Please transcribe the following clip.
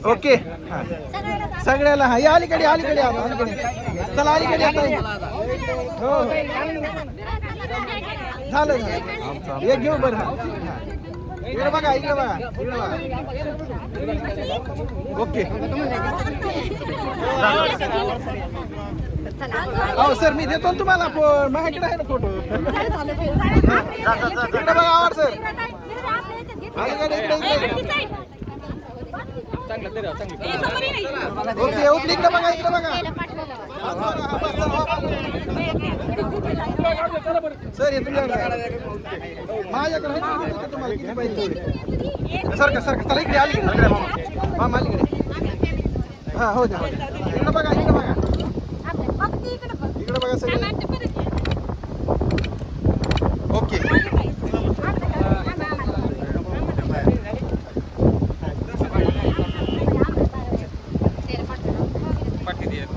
okay सगळ्याला हा या अलीकडे अलीकडे अलीकडे चला अलीकडे आता हो झालं झालं एक घेऊ बरं हा इकडे बघा इकडे बघा इकडे बघा ओके हो सर मी देतो तुम्हाला माझ्याकडे आहे ना फोटो इकडे बघा आवाज सर अलीकडे इकडे ओके ओके इकडे बघा सर हे तुमच्याकडे माझ्याकडे तुम्हाला किती पाहिजे सर का चला इकडे आली मामा अलीकडे हा हो द्या इकडे बघा इकडे बघा सगळे